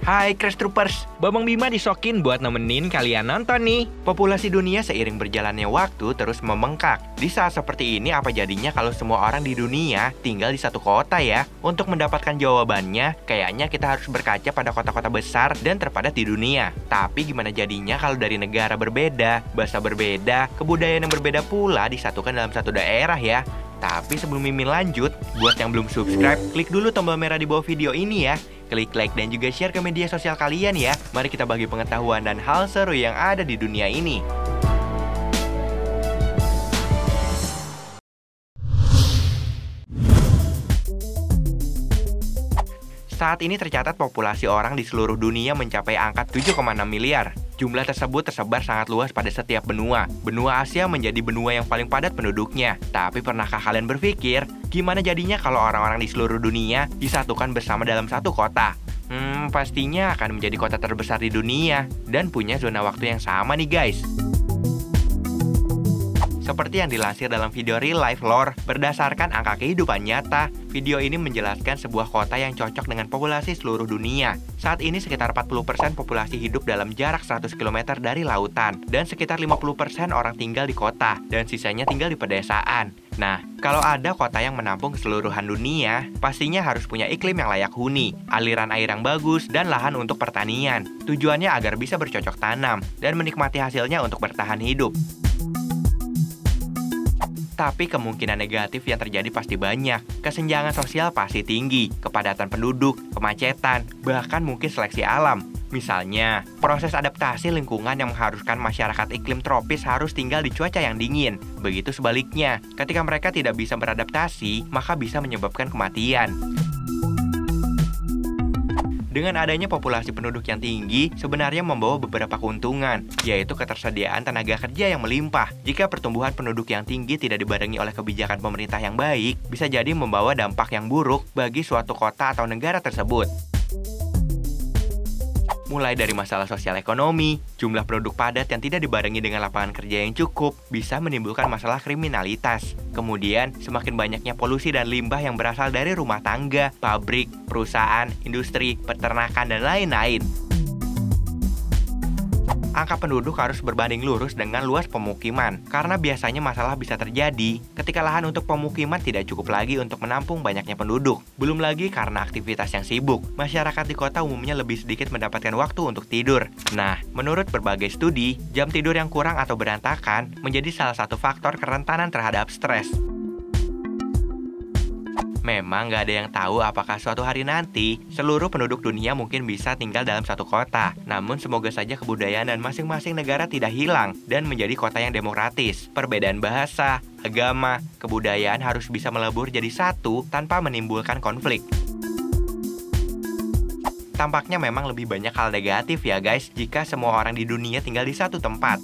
Hai Crash Troopers, Bambang Bima disokin buat nemenin kalian nonton nih. Populasi dunia seiring berjalannya waktu terus membengkak. Di saat seperti ini apa jadinya kalau semua orang di dunia tinggal di satu kota ya? Untuk mendapatkan jawabannya, kayaknya kita harus berkaca pada kota-kota besar dan terpadat di dunia. Tapi gimana jadinya kalau dari negara berbeda, bahasa berbeda, kebudayaan yang berbeda pula disatukan dalam satu daerah ya? Tapi sebelum Mimin lanjut, buat yang belum subscribe, klik dulu tombol merah di bawah video ini ya. Klik like dan juga share ke media sosial kalian ya. Mari kita bagi pengetahuan dan hal seru yang ada di dunia ini. Saat ini tercatat populasi orang di seluruh dunia mencapai angka 7,6 miliar. Jumlah tersebut tersebar sangat luas pada setiap benua. Benua Asia menjadi benua yang paling padat penduduknya. Tapi pernahkah kalian berpikir, gimana jadinya kalau orang-orang di seluruh dunia disatukan bersama dalam satu kota? Pastinya akan menjadi kota terbesar di dunia dan punya zona waktu yang sama nih guys. Seperti yang dilansir dalam video Real Life Lore, berdasarkan angka kehidupan nyata, video ini menjelaskan sebuah kota yang cocok dengan populasi seluruh dunia. Saat ini sekitar 40% populasi hidup dalam jarak 100 km dari lautan, dan sekitar 50% orang tinggal di kota, dan sisanya tinggal di pedesaan. Nah, kalau ada kota yang menampung keseluruhan dunia, pastinya harus punya iklim yang layak huni, aliran air yang bagus, dan lahan untuk pertanian. Tujuannya agar bisa bercocok tanam, dan menikmati hasilnya untuk bertahan hidup. Tapi kemungkinan negatif yang terjadi pasti banyak. Kesenjangan sosial pasti tinggi, kepadatan penduduk, kemacetan, bahkan mungkin seleksi alam. Misalnya, proses adaptasi lingkungan yang mengharuskan masyarakat iklim tropis harus tinggal di cuaca yang dingin. Begitu sebaliknya, ketika mereka tidak bisa beradaptasi, maka bisa menyebabkan kematian. Dengan adanya populasi penduduk yang tinggi, sebenarnya membawa beberapa keuntungan, yaitu ketersediaan tenaga kerja yang melimpah. Jika pertumbuhan penduduk yang tinggi tidak dibarengi oleh kebijakan pemerintah yang baik, bisa jadi membawa dampak yang buruk bagi suatu kota atau negara tersebut. Mulai dari masalah sosial ekonomi, jumlah penduduk padat yang tidak dibarengi dengan lapangan kerja yang cukup bisa menimbulkan masalah kriminalitas. Kemudian, semakin banyaknya polusi dan limbah yang berasal dari rumah tangga, pabrik, perusahaan, industri, peternakan, dan lain-lain. Angka penduduk harus berbanding lurus dengan luas pemukiman, karena biasanya masalah bisa terjadi ketika lahan untuk pemukiman tidak cukup lagi untuk menampung banyaknya penduduk. Belum lagi karena aktivitas yang sibuk, masyarakat di kota umumnya lebih sedikit mendapatkan waktu untuk tidur. Nah, menurut berbagai studi, jam tidur yang kurang atau berantakan menjadi salah satu faktor kerentanan terhadap stres. Memang gak ada yang tahu apakah suatu hari nanti seluruh penduduk dunia mungkin bisa tinggal dalam satu kota. Namun semoga saja kebudayaan dan masing-masing negara tidak hilang dan menjadi kota yang demokratis. Perbedaan bahasa, agama, kebudayaan harus bisa melebur jadi satu tanpa menimbulkan konflik. Tampaknya memang lebih banyak hal negatif ya guys jika semua orang di dunia tinggal di satu tempat.